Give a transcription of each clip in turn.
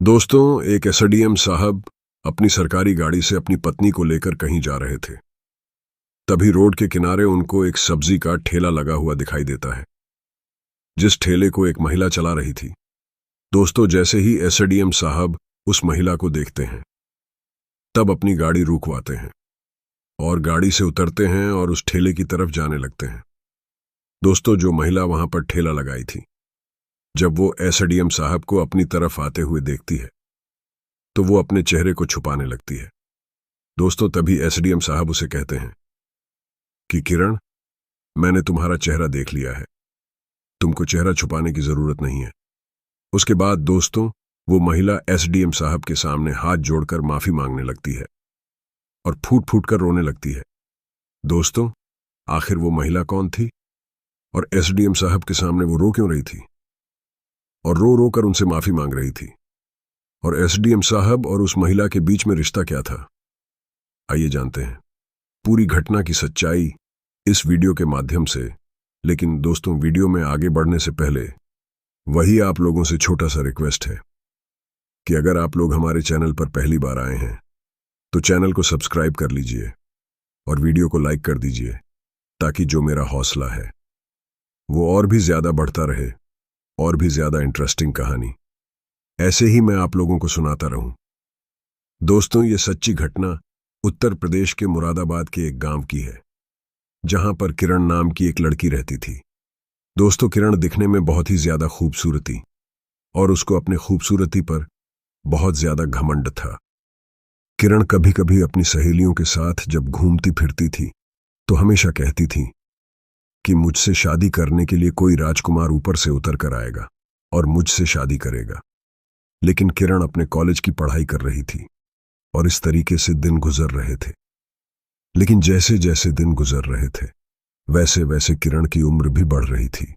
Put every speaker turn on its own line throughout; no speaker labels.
दोस्तों, एक एसडीएम साहब अपनी सरकारी गाड़ी से अपनी पत्नी को लेकर कहीं जा रहे थे। तभी रोड के किनारे उनको एक सब्जी का ठेला लगा हुआ दिखाई देता है, जिस ठेले को एक महिला चला रही थी। दोस्तों, जैसे ही एसडीएम साहब उस महिला को देखते हैं, तब अपनी गाड़ी रुकवाते हैं और गाड़ी से उतरते हैं और उस ठेले की तरफ जाने लगते हैं। दोस्तों, जो महिला वहां पर ठेला लगाई थी, जब वो एसडीएम साहब को अपनी तरफ आते हुए देखती है, तो वो अपने चेहरे को छुपाने लगती है। दोस्तों, तभी एसडीएम साहब उसे कहते हैं कि किरण, मैंने तुम्हारा चेहरा देख लिया है, तुमको चेहरा छुपाने की जरूरत नहीं है। उसके बाद दोस्तों, वो महिला एसडीएम साहब के सामने हाथ जोड़कर माफी मांगने लगती है और फूट फूट कर रोने लगती है। दोस्तों, आखिर वो महिला कौन थी और एसडीएम साहब के सामने वो रो क्यों रही थी और रो रो कर उनसे माफी मांग रही थी? और एसडीएम साहब और उस महिला के बीच में रिश्ता क्या था? आइए जानते हैं पूरी घटना की सच्चाई इस वीडियो के माध्यम से। लेकिन दोस्तों, वीडियो में आगे बढ़ने से पहले वही आप लोगों से छोटा सा रिक्वेस्ट है कि अगर आप लोग हमारे चैनल पर पहली बार आए हैं तो चैनल को सब्सक्राइब कर लीजिए और वीडियो को लाइक कर दीजिए, ताकि जो मेरा हौसला है वो और भी ज्यादा बढ़ता रहे और भी ज्यादा इंटरेस्टिंग कहानी ऐसे ही मैं आप लोगों को सुनाता रहूं। दोस्तों, ये सच्ची घटना उत्तर प्रदेश के मुरादाबाद के एक गांव की है, जहां पर किरण नाम की एक लड़की रहती थी। दोस्तों, किरण दिखने में बहुत ही ज्यादा खूबसूरत थी और उसको अपने खूबसूरती पर बहुत ज्यादा घमंड था। किरण कभी कभी अपनी सहेलियों के साथ जब घूमती फिरती थी तो हमेशा कहती थी कि मुझसे शादी करने के लिए कोई राजकुमार ऊपर से उतर कर आएगा और मुझसे शादी करेगा। लेकिन किरण अपने कॉलेज की पढ़ाई कर रही थी और इस तरीके से दिन गुजर रहे थे। लेकिन जैसे जैसे दिन गुजर रहे थे, वैसे वैसे किरण की उम्र भी बढ़ रही थी।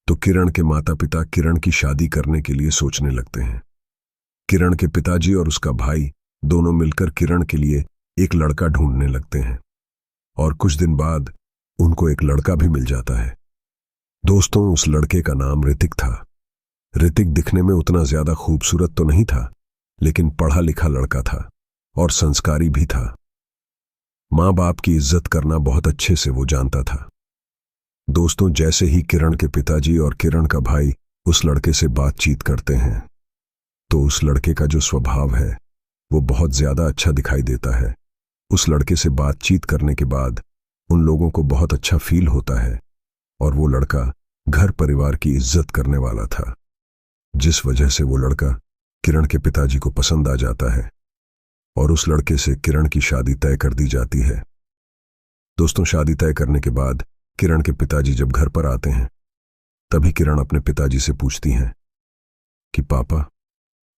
तो किरण के माता पिता किरण की शादी करने के लिए सोचने लगते हैं। किरण के पिताजी और उसका भाई दोनों मिलकर किरण के लिए एक लड़का ढूंढने लगते हैं और कुछ दिन बाद उनको एक लड़का भी मिल जाता है। दोस्तों, उस लड़के का नाम ऋतिक था। ऋतिक दिखने में उतना ज्यादा खूबसूरत तो नहीं था, लेकिन पढ़ा लिखा लड़का था और संस्कारी भी था। माँ बाप की इज्जत करना बहुत अच्छे से वो जानता था। दोस्तों, जैसे ही किरण के पिताजी और किरण का भाई उस लड़के से बातचीत करते हैं, तो उस लड़के का जो स्वभाव है वो बहुत ज्यादा अच्छा दिखाई देता है। उस लड़के से बातचीत करने के बाद उन लोगों को बहुत अच्छा फील होता है और वो लड़का घर परिवार की इज्जत करने वाला था, जिस वजह से वो लड़का किरण के पिताजी को पसंद आ जाता है और उस लड़के से किरण की शादी तय कर दी जाती है। दोस्तों, शादी तय करने के बाद किरण के पिताजी जब घर पर आते हैं, तभी किरण अपने पिताजी से पूछती हैं कि पापा,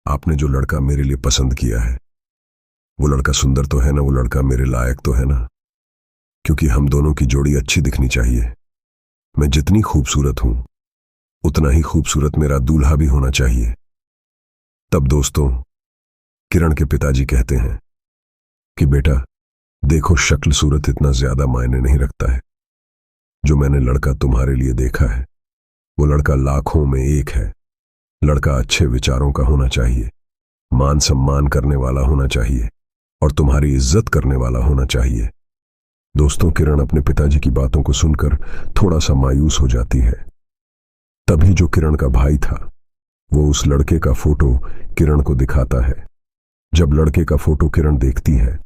आपने जो लड़का मेरे लिए पसंद किया है, वो लड़का सुंदर तो है ना? वो लड़का मेरे लायक तो है ना? क्योंकि हम दोनों की जोड़ी अच्छी दिखनी चाहिए। मैं जितनी खूबसूरत हूं, उतना ही खूबसूरत मेरा दूल्हा भी होना चाहिए। तब दोस्तों, किरण के पिताजी कहते हैं कि बेटा देखो, शक्ल सूरत इतना ज्यादा मायने नहीं रखता है। जो मैंने लड़का तुम्हारे लिए देखा है, वो लड़का लाखों में एक है। लड़का अच्छे विचारों का होना चाहिए, मान सम्मान करने वाला होना चाहिए और तुम्हारी इज्जत करने वाला होना चाहिए। दोस्तों, किरण अपने पिताजी की बातों को सुनकर थोड़ा सा मायूस हो जाती है। तभी जो किरण का भाई था, वो उस लड़के का फोटो किरण को दिखाता है। जब लड़के का फोटो किरण देखती है,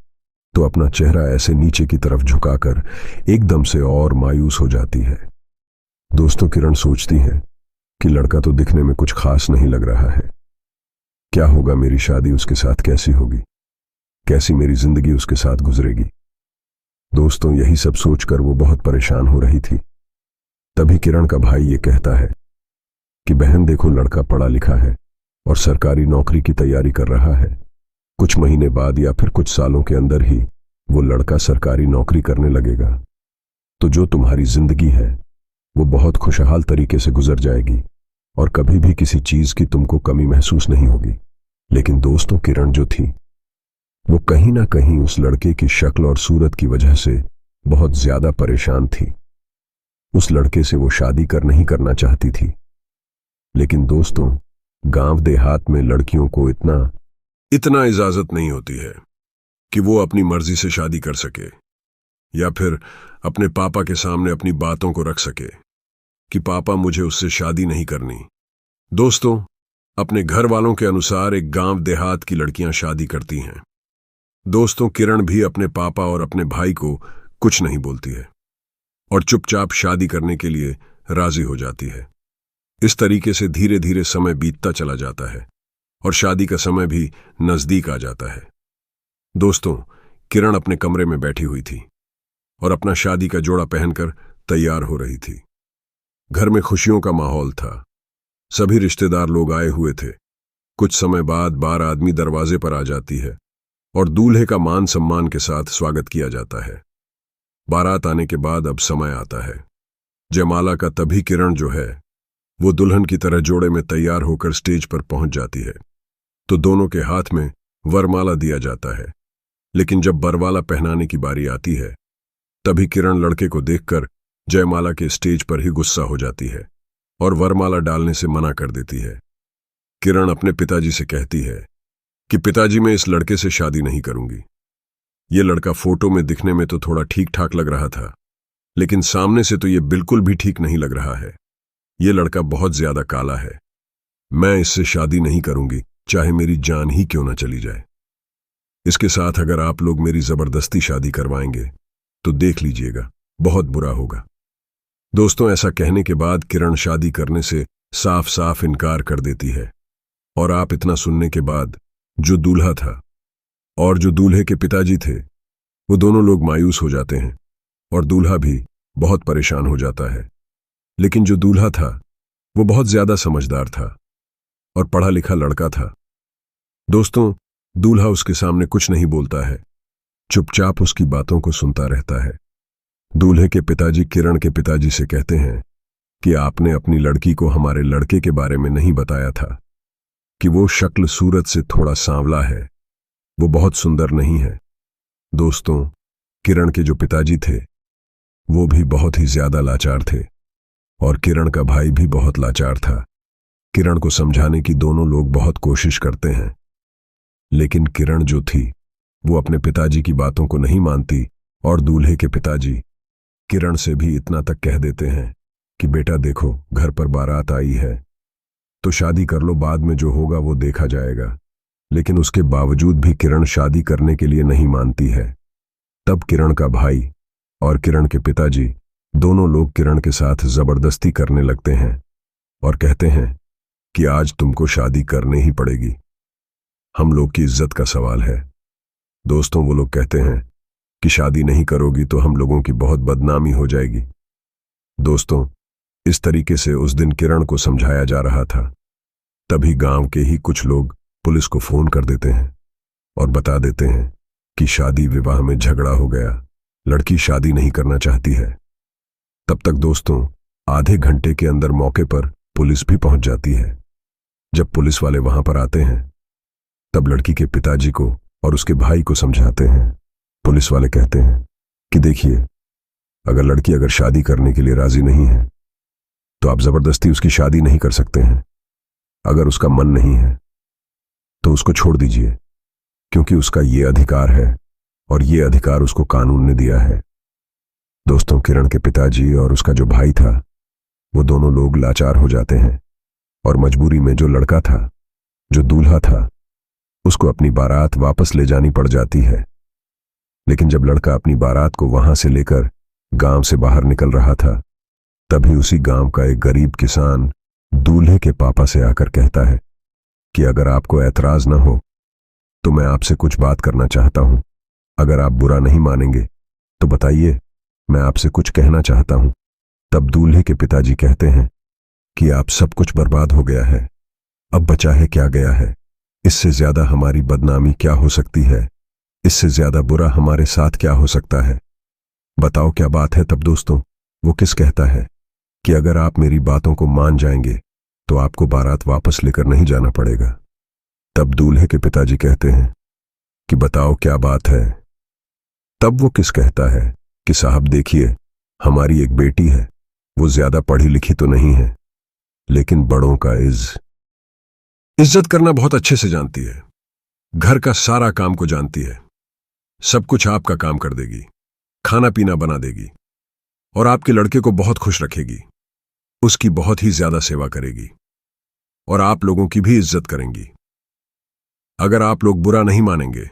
तो अपना चेहरा ऐसे नीचे की तरफ झुकाकर एकदम से और मायूस हो जाती है। दोस्तों, किरण सोचती है कि लड़का तो दिखने में कुछ खास नहीं लग रहा है। क्या होगा, मेरी शादी उसके साथ कैसी होगी? कैसी मेरी जिंदगी उसके साथ गुजरेगी? दोस्तों, यही सब सोचकर वो बहुत परेशान हो रही थी। तभी किरण का भाई ये कहता है कि बहन देखो, लड़का पढ़ा लिखा है और सरकारी नौकरी की तैयारी कर रहा है। कुछ महीने बाद या फिर कुछ सालों के अंदर ही वो लड़का सरकारी नौकरी करने लगेगा। तो जो तुम्हारी जिंदगी है वो बहुत खुशहाल तरीके से गुजर जाएगी और कभी भी किसी चीज की तुमको कमी महसूस नहीं होगी। लेकिन दोस्तों, किरण जो थी, वो कहीं ना कहीं उस लड़के की शक्ल और सूरत की वजह से बहुत ज्यादा परेशान थी। उस लड़के से वो शादी नहीं करना चाहती थी। लेकिन दोस्तों, गांव देहात में लड़कियों को इतना इजाजत नहीं होती है कि वो अपनी मर्जी से शादी कर सके या फिर अपने पापा के सामने अपनी बातों को रख सके कि पापा मुझे उससे शादी नहीं करनी। दोस्तों, अपने घर वालों के अनुसार एक गांव देहात की लड़कियां शादी करती हैं। दोस्तों, किरण भी अपने पापा और अपने भाई को कुछ नहीं बोलती है और चुपचाप शादी करने के लिए राजी हो जाती है। इस तरीके से धीरे धीरे समय बीतता चला जाता है और शादी का समय भी नजदीक आ जाता है। दोस्तों, किरण अपने कमरे में बैठी हुई थी और अपना शादी का जोड़ा पहनकर तैयार हो रही थी। घर में खुशियों का माहौल था। सभी रिश्तेदार लोग आए हुए थे। कुछ समय बाद 12 आदमी दरवाजे पर आ जाती है और दूल्हे का मान सम्मान के साथ स्वागत किया जाता है। बारात आने के बाद अब समय आता है जयमाला का। तभी किरण जो है वो दुल्हन की तरह जोड़े में तैयार होकर स्टेज पर पहुंच जाती है तो दोनों के हाथ में वरमाला दिया जाता है। लेकिन जब बरवाला पहनाने की बारी आती है तभी किरण लड़के को देखकर जयमाला के स्टेज पर ही गुस्सा हो जाती है और वरमाला डालने से मना कर देती है। किरण अपने पिताजी से कहती है कि पिताजी, मैं इस लड़के से शादी नहीं करूंगी। ये लड़का फोटो में दिखने में तो थोड़ा ठीक ठाक लग रहा था, लेकिन सामने से तो ये बिल्कुल भी ठीक नहीं लग रहा है। ये लड़का बहुत ज्यादा काला है। मैं इससे शादी नहीं करूंगी, चाहे मेरी जान ही क्यों ना चली जाए। इसके साथ अगर आप लोग मेरी जबरदस्ती शादी करवाएंगे तो देख लीजिएगा, बहुत बुरा होगा। दोस्तों, ऐसा कहने के बाद किरण शादी करने से साफ साफ इनकार कर देती है और आप इतना सुनने के बाद जो दूल्हा था और जो दूल्हे के पिताजी थे वो दोनों लोग मायूस हो जाते हैं और दूल्हा भी बहुत परेशान हो जाता है। लेकिन जो दूल्हा था वो बहुत ज्यादा समझदार था और पढ़ा लिखा लड़का था। दोस्तों, दूल्हा उसके सामने कुछ नहीं बोलता है, चुपचाप उसकी बातों को सुनता रहता है। दूल्हे के पिताजी किरण के पिताजी से कहते हैं कि आपने अपनी लड़की को हमारे लड़के के बारे में नहीं बताया था कि वो शक्ल सूरत से थोड़ा सांवला है, वो बहुत सुंदर नहीं है। दोस्तों, किरण के जो पिताजी थे वो भी बहुत ही ज्यादा लाचार थे और किरण का भाई भी बहुत लाचार था। किरण को समझाने की दोनों लोग बहुत कोशिश करते हैं, लेकिन किरण जो थी वो अपने पिताजी की बातों को नहीं मानती और दूल्हे के पिताजी किरण से भी इतना तक कह देते हैं कि बेटा देखो, घर पर बारात आई है तो शादी कर लो, बाद में जो होगा वो देखा जाएगा। लेकिन उसके बावजूद भी किरण शादी करने के लिए नहीं मानती है। तब किरण का भाई और किरण के पिताजी दोनों लोग किरण के साथ जबरदस्ती करने लगते हैं और कहते हैं कि आज तुमको शादी करनी ही पड़ेगी, हम लोग की इज्जत का सवाल है। दोस्तों, वो लोग कहते हैं कि शादी नहीं करोगी तो हम लोगों की बहुत बदनामी हो जाएगी। दोस्तों, इस तरीके से उस दिन किरण को समझाया जा रहा था। तभी गांव के ही कुछ लोग पुलिस को फोन कर देते हैं और बता देते हैं कि शादी विवाह में झगड़ा हो गया, लड़की शादी नहीं करना चाहती है। तब तक दोस्तों, आधे घंटे के अंदर मौके पर पुलिस भी पहुंच जाती है। जब पुलिस वाले वहां पर आते हैं तब लड़की के पिताजी को और उसके भाई को समझाते हैं। पुलिस वाले कहते हैं कि देखिए, अगर शादी करने के लिए राजी नहीं है तो आप जबरदस्ती उसकी शादी नहीं कर सकते हैं। अगर उसका मन नहीं है तो उसको छोड़ दीजिए, क्योंकि उसका ये अधिकार है और ये अधिकार उसको कानून ने दिया है। दोस्तों, किरण के पिताजी और उसका जो भाई था वो दोनों लोग लाचार हो जाते हैं और मजबूरी में जो लड़का था, जो दूल्हा था, उसको अपनी बारात वापस ले जानी पड़ जाती है। लेकिन जब लड़का अपनी बारात को वहां से लेकर गांव से बाहर निकल रहा था तभी उसी गांव का एक गरीब किसान दूल्हे के पापा से आकर कहता है कि अगर आपको ऐतराज न हो तो मैं आपसे कुछ बात करना चाहता हूं। अगर आप बुरा नहीं मानेंगे तो बताइए, मैं आपसे कुछ कहना चाहता हूं। तब दूल्हे के पिताजी कहते हैं कि आप सब कुछ बर्बाद हो गया है, अब बचा है क्या गया है, इससे ज्यादा हमारी बदनामी क्या हो सकती है, इससे ज्यादा बुरा हमारे साथ क्या हो सकता है, बताओ क्या बात है। तब दोस्तों, वो किस कहता है कि अगर आप मेरी बातों को मान जाएंगे तो आपको बारात वापस लेकर नहीं जाना पड़ेगा। तब दूल्हे के पिताजी कहते हैं कि बताओ क्या बात है। तब वो किस कहता है कि साहब देखिए, हमारी एक बेटी है, वो ज्यादा पढ़ी लिखी तो नहीं है, लेकिन बड़ों का इज्जत इज्जत करना बहुत अच्छे से जानती है, घर का सारा काम को जानती है, सब कुछ आपका काम कर देगी, खाना पीना बना देगी और आपके लड़के को बहुत खुश रखेगी, उसकी बहुत ही ज्यादा सेवा करेगी और आप लोगों की भी इज्जत करेंगी। अगर आप लोग बुरा नहीं मानेंगे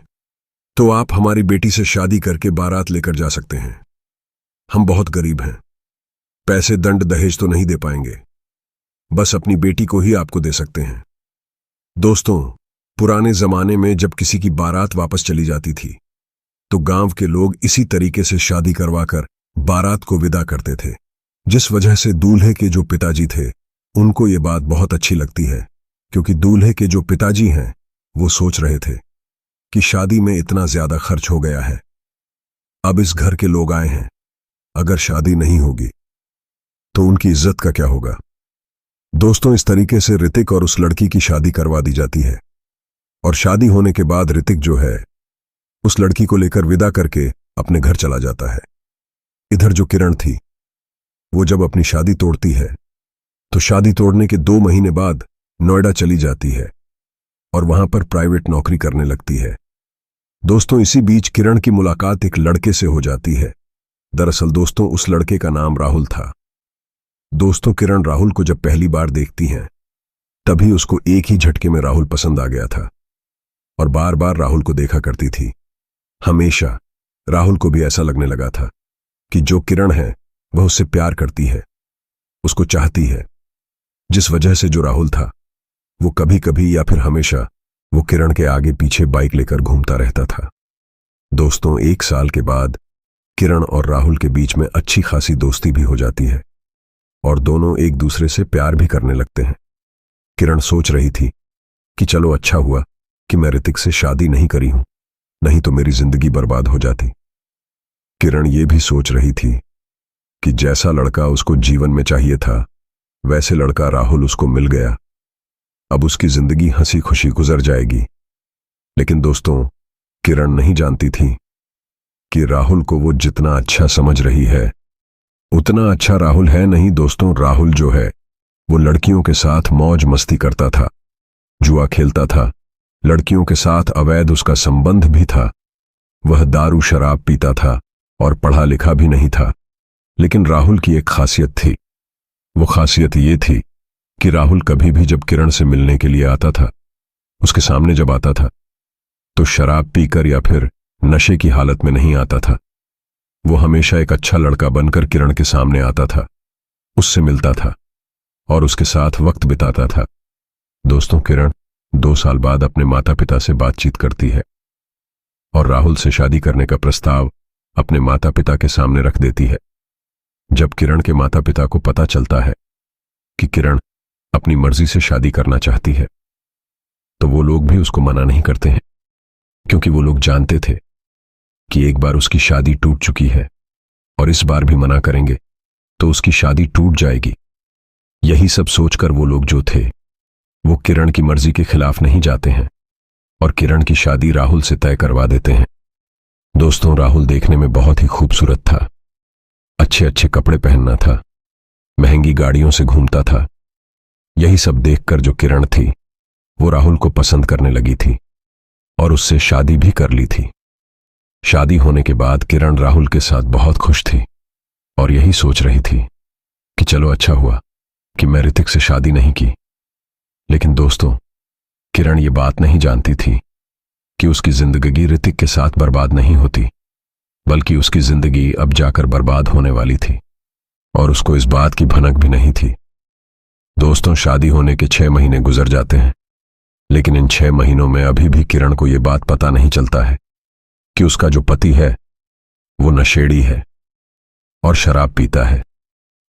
तो आप हमारी बेटी से शादी करके बारात लेकर जा सकते हैं। हम बहुत गरीब हैं, पैसे दंड दहेज तो नहीं दे पाएंगे, बस अपनी बेटी को ही आपको दे सकते हैं। दोस्तों, पुराने जमाने में जब किसी की बारात वापस चली जाती थी तो गांव के लोग इसी तरीके से शादी करवाकर बारात को विदा करते थे, जिस वजह से दूल्हे के जो पिताजी थे उनको ये बात बहुत अच्छी लगती है, क्योंकि दूल्हे के जो पिताजी हैं वो सोच रहे थे कि शादी में इतना ज्यादा खर्च हो गया है, अब इस घर के लोग आए हैं, अगर शादी नहीं होगी तो उनकी इज्जत का क्या होगा। दोस्तों, इस तरीके से ऋतिक और उस लड़की की शादी करवा दी जाती है और शादी होने के बाद ऋतिक जो है उस लड़की को लेकर विदा करके अपने घर चला जाता है। इधर जो किरण थी वो जब अपनी शादी तोड़ती है तो शादी तोड़ने के 2 महीने बाद नोएडा चली जाती है और वहां पर प्राइवेट नौकरी करने लगती है। दोस्तों, इसी बीच किरण की मुलाकात एक लड़के से हो जाती है। दरअसल दोस्तों, उस लड़के का नाम राहुल था। दोस्तों, किरण राहुल को जब पहली बार देखती हैं तभी उसको एक ही झटके में राहुल पसंद आ गया था और बार बार राहुल को देखा करती थी। हमेशा राहुल को भी ऐसा लगने लगा था कि जो किरण है वह उससे प्यार करती है, उसको चाहती है, जिस वजह से जो राहुल था वो कभी कभी या फिर हमेशा वो किरण के आगे पीछे बाइक लेकर घूमता रहता था। दोस्तों, 1 साल के बाद किरण और राहुल के बीच में अच्छी खासी दोस्ती भी हो जाती है और दोनों एक दूसरे से प्यार भी करने लगते हैं। किरण सोच रही थी कि चलो अच्छा हुआ कि मैं ऋतिक से शादी नहीं करी हूं, नहीं तो मेरी जिंदगी बर्बाद हो जाती। किरण ये भी सोच रही थी कि जैसा लड़का उसको जीवन में चाहिए था वैसे लड़का राहुल उसको मिल गया, अब उसकी जिंदगी हंसी खुशी गुजर जाएगी। लेकिन दोस्तों, किरण नहीं जानती थी कि राहुल को वो जितना अच्छा समझ रही है उतना अच्छा राहुल है नहीं। दोस्तों, राहुल जो है वो लड़कियों के साथ मौज मस्ती करता था, जुआ खेलता था, लड़कियों के साथ अवैध उसका संबंध भी था, वह दारू शराब पीता था और पढ़ा लिखा भी नहीं था। लेकिन राहुल की एक खासियत थी, वो खासियत ये थी कि राहुल कभी भी जब किरण से मिलने के लिए आता था, उसके सामने जब आता था तो शराब पीकर या फिर नशे की हालत में नहीं आता था। वो हमेशा एक अच्छा लड़का बनकर किरण के सामने आता था, उससे मिलता था और उसके साथ वक्त बिताता था। दोस्तों, किरण 2 साल बाद अपने माता पिता से बातचीत करती है और राहुल से शादी करने का प्रस्ताव अपने माता पिता के सामने रख देती है। जब किरण के माता पिता को पता चलता है कि किरण अपनी मर्जी से शादी करना चाहती है तो वो लोग भी उसको मना नहीं करते हैं, क्योंकि वो लोग जानते थे कि एक बार उसकी शादी टूट चुकी है और इस बार भी मना करेंगे तो उसकी शादी टूट जाएगी। यही सब सोचकर वो लोग जो थे वो किरण की मर्जी के खिलाफ नहीं जाते हैं और किरण की शादी राहुल से तय करवा देते हैं। दोस्तों, राहुल देखने में बहुत ही खूबसूरत था, अच्छे अच्छे कपड़े पहनना था, महंगी गाड़ियों से घूमता था। यही सब देखकर जो किरण थी वो राहुल को पसंद करने लगी थी और उससे शादी भी कर ली थी। शादी होने के बाद किरण राहुल के साथ बहुत खुश थी और यही सोच रही थी कि चलो अच्छा हुआ कि मैं ऋतिक से शादी नहीं की। लेकिन दोस्तों, किरण ये बात नहीं जानती थी कि उसकी जिंदगी ऋतिक के साथ बर्बाद नहीं होती, बल्कि उसकी जिंदगी अब जाकर बर्बाद होने वाली थी और उसको इस बात की भनक भी नहीं थी। दोस्तों, शादी होने के 6 महीने गुजर जाते हैं, लेकिन इन 6 महीनों में अभी भी किरण को यह बात पता नहीं चलता है कि उसका जो पति है वो नशेड़ी है और शराब पीता है,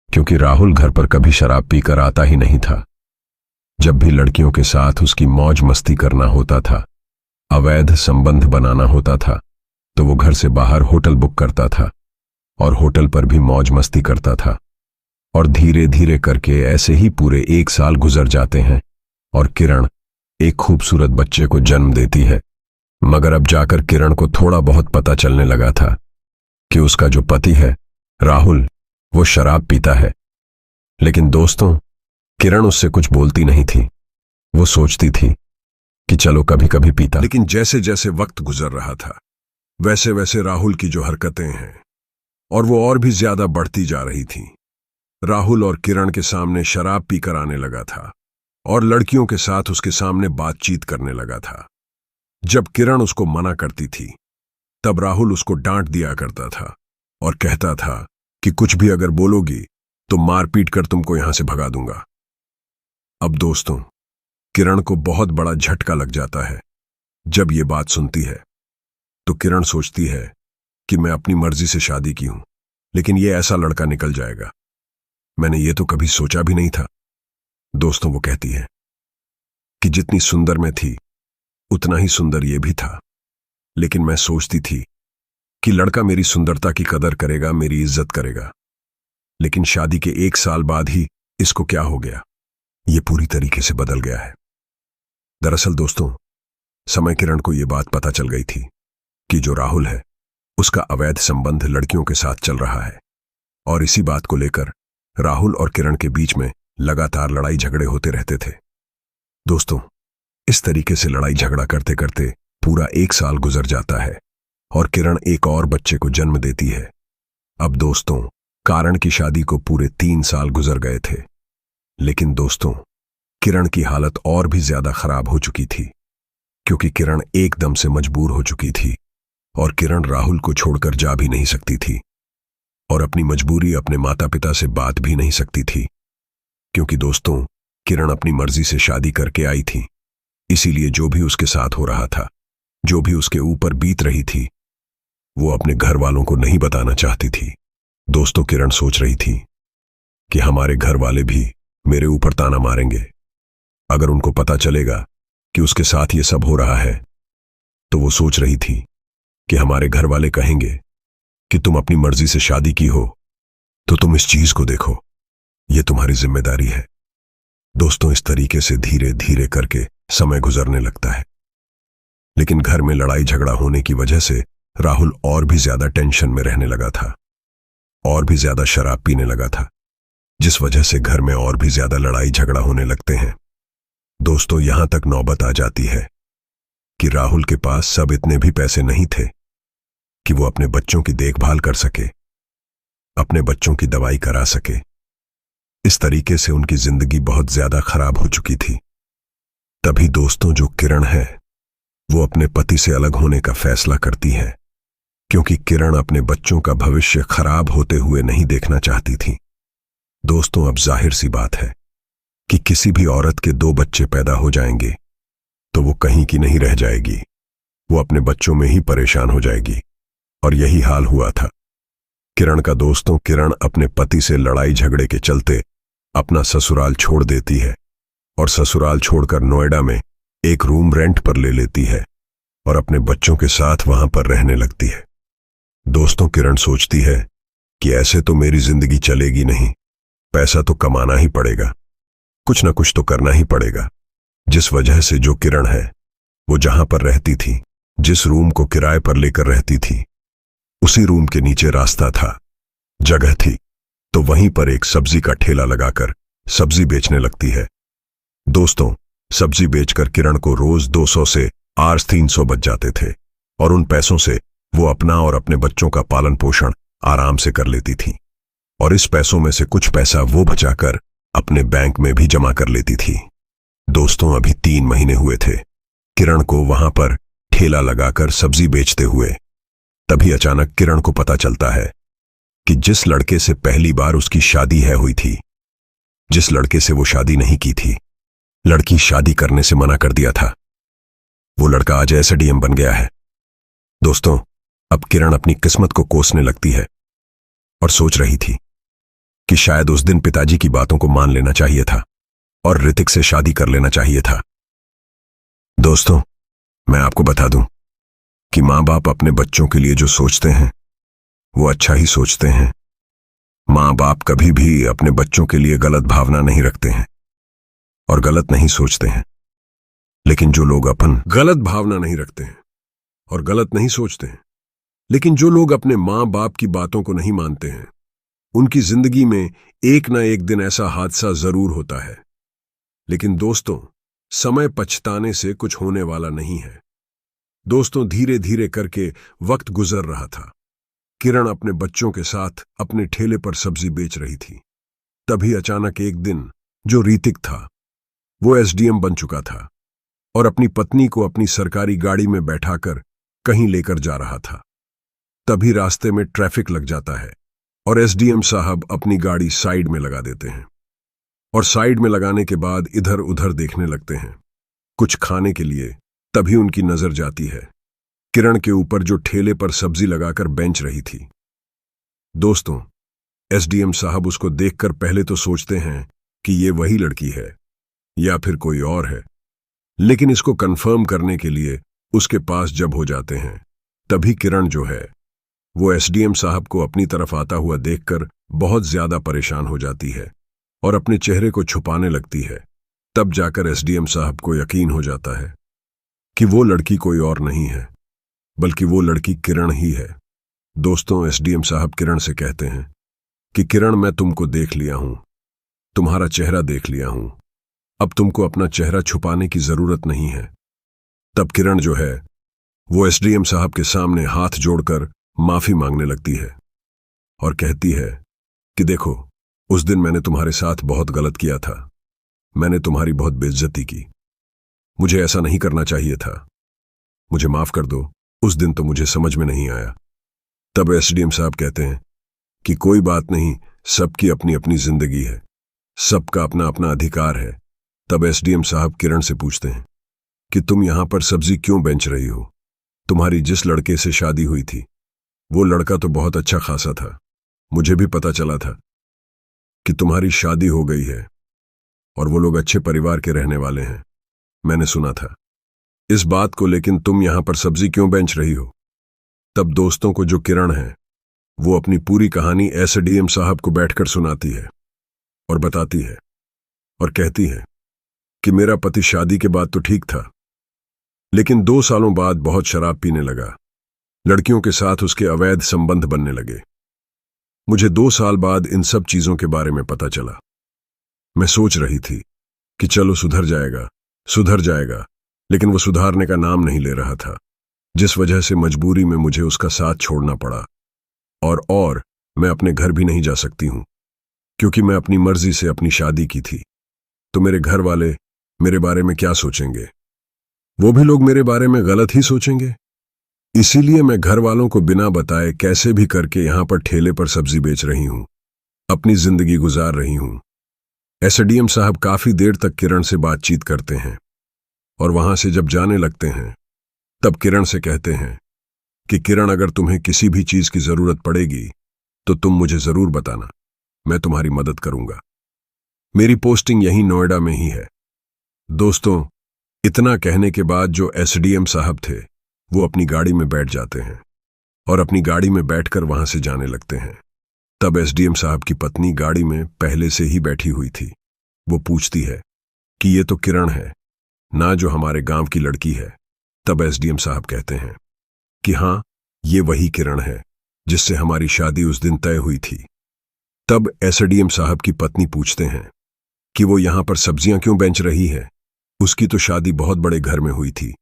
क्योंकि राहुल घर पर कभी शराब पीकर आता ही नहीं था। जब भी लड़कियों के साथ उसकी मौज मस्ती करना होता था, अवैध संबंध बनाना होता था, तो वो घर से बाहर होटल बुक करता था और होटल पर भी मौज मस्ती करता था। और धीरे धीरे करके ऐसे ही पूरे 1 साल गुजर जाते हैं और किरण एक खूबसूरत बच्चे को जन्म देती है। मगर अब जाकर किरण को थोड़ा बहुत पता चलने लगा था कि उसका जो पति है राहुल, वो शराब पीता है। लेकिन दोस्तों, किरण उससे कुछ बोलती नहीं थी
वो सोचती थी कि चलो कभी कभी पीता।
लेकिन जैसे जैसे वक्त गुजर रहा था वैसे वैसे राहुल की जो हरकतें हैं और वो और भी ज्यादा बढ़ती जा रही थीं। राहुल और किरण के सामने शराब पीकर आने लगा था और लड़कियों के साथ उसके सामने बातचीत करने लगा था। जब किरण उसको मना करती थी तब राहुल उसको डांट दिया करता था और कहता था कि कुछ भी अगर बोलोगी तो मार पीट कर तुमको यहां से भगा दूंगा। अब दोस्तों, किरण को बहुत बड़ा झटका लग जाता है जब ये बात सुनती है। तो किरण सोचती है कि मैं अपनी मर्जी से शादी की हूं, लेकिन ये ऐसा लड़का निकल जाएगा, मैंने ये तो कभी सोचा भी नहीं था। दोस्तों, वो कहती है कि जितनी सुंदर मैं थी उतना ही सुंदर ये भी था, लेकिन मैं सोचती थी कि लड़का मेरी सुंदरता की कदर करेगा, मेरी इज्जत करेगा। लेकिन शादी के 1 साल बाद ही इसको क्या हो गया, ये पूरी तरीके से बदल गया है। दरअसल दोस्तों, समय किरण को यह बात पता चल गई थी कि जो राहुल है उसका अवैध संबंध लड़कियों के साथ चल रहा है, और इसी बात को लेकर राहुल और किरण के बीच में लगातार लड़ाई झगड़े होते रहते थे। दोस्तों, इस तरीके से लड़ाई झगड़ा करते करते पूरा 1 साल गुजर जाता है और किरण एक और बच्चे को जन्म देती है। अब दोस्तों, कारण की शादी को पूरे 3 साल गुजर गए थे, लेकिन दोस्तों, किरण की हालत और भी ज्यादा खराब हो चुकी थी, क्योंकि किरण एकदम से मजबूर हो चुकी थी और किरण राहुल को छोड़कर जा भी नहीं सकती थी और अपनी मजबूरी अपने माता पिता से बात भी नहीं सकती थी, क्योंकि दोस्तों, किरण अपनी मर्जी से शादी करके आई थी। इसीलिए जो भी उसके साथ हो रहा था, जो भी उसके ऊपर बीत रही थी, वो अपने घर वालों को नहीं बताना चाहती थी। दोस्तों, किरण सोच रही थी कि हमारे घर वाले भी मेरे ऊपर ताना मारेंगे। अगर उनको पता चलेगा कि उसके साथ ये सब हो रहा है तो वो सोच रही थी कि हमारे घर वाले कहेंगे कि तुम अपनी मर्जी से शादी की हो तो तुम इस चीज को देखो, ये तुम्हारी जिम्मेदारी है। दोस्तों, इस तरीके से धीरे धीरे करके समय गुजरने लगता है, लेकिन घर में लड़ाई झगड़ा होने की वजह से राहुल और भी ज्यादा टेंशन में रहने लगा था और भी ज्यादा शराब पीने लगा था, जिस वजह से घर में और भी ज्यादा लड़ाई झगड़ा होने लगते हैं। दोस्तों, यहां तक नौबत आ जाती है कि राहुल के पास सब इतने भी पैसे नहीं थे कि वो अपने बच्चों की देखभाल कर सके, अपने बच्चों की दवाई करा सके। इस तरीके से उनकी जिंदगी बहुत ज्यादा खराब हो चुकी थी। तभी दोस्तों, जो किरण है वो अपने पति से अलग होने का फैसला करती है, क्योंकि किरण अपने बच्चों का भविष्य खराब होते हुए नहीं देखना चाहती थी। दोस्तों, अब जाहिर सी बात है कि किसी भी औरत के 2 बच्चे पैदा हो जाएंगे तो वो कहीं की नहीं रह जाएगी, वो अपने बच्चों में ही परेशान हो जाएगी, और यही हाल हुआ था किरण का। दोस्तों, किरण अपने पति से लड़ाई झगड़े के चलते अपना ससुराल छोड़ देती है और ससुराल छोड़कर नोएडा में एक रूम रेंट पर ले लेती है और अपने बच्चों के साथ वहां पर रहने लगती है। दोस्तों, किरण सोचती है कि ऐसे तो मेरी जिंदगी चलेगी नहीं, पैसा तो कमाना ही पड़ेगा, कुछ ना कुछ तो करना ही पड़ेगा। जिस वजह से जो किरण है वो जहां पर रहती थी, जिस रूम को किराए पर लेकर रहती थी, उसी रूम के नीचे रास्ता था, जगह थी, तो वहीं पर एक सब्जी का ठेला लगाकर सब्जी बेचने लगती है। दोस्तों, सब्जी बेचकर किरण को रोज 200 से आज 300 बच जाते थे और उन पैसों से वो अपना और अपने बच्चों का पालन पोषण आराम से कर लेती थी, और इस पैसों में से कुछ पैसा वो बचाकर अपने बैंक में भी जमा कर लेती थी। दोस्तों, अभी 3 महीने हुए थे किरण को वहां पर ठेला लगाकर सब्जी बेचते हुए। तभी अचानक किरण को पता चलता है कि जिस लड़के से पहली बार उसकी शादी हुई थी, जिस लड़के से वो शादी नहीं की थी, लड़की शादी करने से मना कर दिया था, वो लड़का आज एसडीएम बन गया है। दोस्तों, अब किरण अपनी किस्मत को कोसने लगती है और सोच रही थी कि शायद उस दिन पिताजी की बातों को मान लेना चाहिए था और ऋतिक से शादी कर लेना चाहिए था। दोस्तों, मैं आपको बता दूं कि मां बाप अपने बच्चों के लिए जो सोचते हैं वो अच्छा ही सोचते हैं। मां बाप कभी भी अपने बच्चों के लिए गलत भावना नहीं रखते हैं और गलत नहीं सोचते हैं, लेकिन जो लोग अपन गलत भावना नहीं रखते हैं और गलत नहीं सोचते हैं, लेकिन जो लोग अपने मां बाप की बातों को नहीं मानते हैं, उनकी जिंदगी में एक ना एक दिन ऐसा हादसा जरूर होता है। लेकिन दोस्तों, समय पछताने से कुछ होने वाला नहीं है। दोस्तों, धीरे धीरे करके वक्त गुजर रहा था। किरण अपने बच्चों के साथ अपने ठेले पर सब्जी बेच रही थी। तभी अचानक एक दिन जो ऋतिक था वो एसडीएम बन चुका था और अपनी पत्नी को अपनी सरकारी गाड़ी में बैठाकर कहीं लेकर जा रहा था। तभी रास्ते में ट्रैफिक लग जाता है और एसडीएम साहब अपनी गाड़ी साइड में लगा देते हैं और साइड में लगाने के बाद इधर उधर देखने लगते हैं कुछ खाने के लिए। तभी उनकी नजर जाती है किरण के ऊपर जो ठेले पर सब्जी लगाकर बेंच रही थी। दोस्तों, एसडीएम साहब उसको देखकर पहले तो सोचते हैं कि ये वही लड़की है या फिर कोई और है, लेकिन इसको कंफर्म करने के लिए उसके पास जब हो जाते हैं तभी किरण जो है वो एसडीएम साहब को अपनी तरफ आता हुआ देखकर बहुत ज्यादा परेशान हो जाती है और अपने चेहरे को छुपाने लगती है। तब जाकर एसडीएम साहब को यकीन हो जाता है कि वो लड़की कोई और नहीं है बल्कि वो लड़की किरण ही है। दोस्तों, एसडीएम साहब किरण से कहते हैं कि किरण, मैं तुमको देख लिया हूं, तुम्हारा चेहरा देख लिया हूं, अब तुमको अपना चेहरा छुपाने की जरूरत नहीं है। तब किरण जो है वो एसडीएम साहब के सामने हाथ जोड़कर माफी मांगने लगती है और कहती है कि देखो, उस दिन मैंने तुम्हारे साथ बहुत गलत किया था, मैंने तुम्हारी बहुत बेइज्जती की, मुझे ऐसा नहीं करना चाहिए था, मुझे माफ कर दो, उस दिन तो मुझे समझ में नहीं आया। तब एसडीएम साहब कहते हैं कि कोई बात नहीं, सबकी अपनी अपनी जिंदगी है, सबका अपना अपना अधिकार है। तब एसडीएम साहब किरण से पूछते हैं कि तुम यहां पर सब्जी क्यों बेच रही हो? तुम्हारी जिस लड़के से शादी हुई थी वो लड़का तो बहुत अच्छा खासा था, मुझे भी पता चला था कि तुम्हारी शादी हो गई है और वो लोग अच्छे परिवार के रहने वाले हैं, मैंने सुना था इस बात को, लेकिन तुम यहां पर सब्जी क्यों बेच रही हो? तब दोस्तों को जो किरण है वो अपनी पूरी कहानी एसडीएम साहब को बैठकर सुनाती है और बताती है और कहती है कि मेरा पति शादी के बाद तो ठीक था, लेकिन 2 सालों बाद बहुत शराब पीने लगा, लड़कियों के साथ उसके अवैध संबंध बनने लगे। मुझे 2 साल बाद इन सब चीजों के बारे में पता चला। मैं सोच रही थी कि चलो सुधर जाएगा, लेकिन वो सुधारने का नाम नहीं ले रहा था, जिस वजह से मजबूरी में मुझे उसका साथ छोड़ना पड़ा और मैं अपने घर भी नहीं जा सकती हूं क्योंकि मैं अपनी मर्जी से अपनी शादी की थी। तो मेरे घर वाले मेरे बारे में क्या सोचेंगे? वो भी लोग मेरे बारे में गलत ही सोचेंगे। इसीलिए मैं घर वालों को बिना बताए कैसे भी करके यहां पर ठेले पर सब्जी बेच रही हूं, अपनी जिंदगी गुजार रही हूं। एसडीएम साहब काफी देर तक किरण से बातचीत करते हैं और वहां से जब जाने लगते हैं तब किरण से कहते हैं कि किरण, अगर तुम्हें किसी भी चीज की जरूरत पड़ेगी तो तुम मुझे जरूर बताना, मैं तुम्हारी मदद करूंगा। मेरी पोस्टिंग यहीं नोएडा में ही है। दोस्तों, इतना कहने के बाद जो एसडीएम साहब थे वो अपनी गाड़ी में बैठ जाते हैं और अपनी गाड़ी में बैठकर वहां से जाने लगते हैं। तब एसडीएम साहब की पत्नी गाड़ी में पहले से ही बैठी हुई थी। वो पूछती है कि ये तो किरण है ना, जो हमारे गांव की लड़की है? तब एसडीएम साहब कहते हैं कि हां, ये वही किरण है जिससे हमारी शादी उस दिन तय हुई थी। तब एसडीएम साहब की पत्नी पूछते हैं कि वो यहां पर सब्जियां क्यों बेच रही है? उसकी तो शादी बहुत बड़े घर में हुई थी।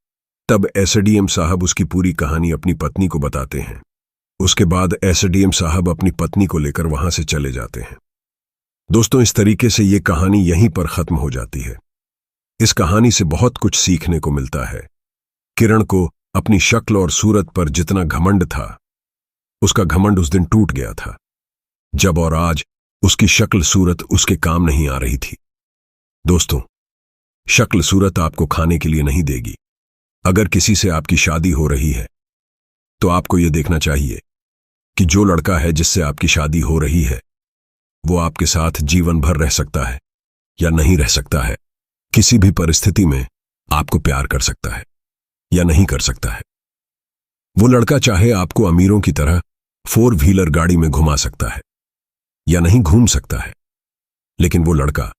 तब एसडीएम साहब उसकी पूरी कहानी अपनी पत्नी को बताते हैं। उसके बाद एसडीएम साहब अपनी पत्नी को लेकर वहां से चले जाते हैं। दोस्तों, इस तरीके से ये कहानी यहीं पर खत्म हो जाती है। इस कहानी से बहुत कुछ सीखने को मिलता है। किरण को अपनी शक्ल और सूरत पर जितना घमंड था, उसका घमंड उस दिन टूट गया था जब और आज उसकी शक्ल सूरत उसके काम नहीं आ रही थी। दोस्तों, शक्ल सूरत आपको खाने के लिए नहीं देगी। अगर किसी से आपकी शादी हो रही है तो आपको यह देखना चाहिए कि जो लड़का है जिससे आपकी शादी हो रही है वो आपके साथ जीवन भर रह सकता है या नहीं रह सकता है। किसी भी परिस्थिति में आपको प्यार कर सकता है या नहीं कर सकता है। वो लड़का चाहे आपको अमीरों की तरह 4 व्हीलर गाड़ी में घुमा सकता है या नहीं घूम सकता है, लेकिन वो लड़का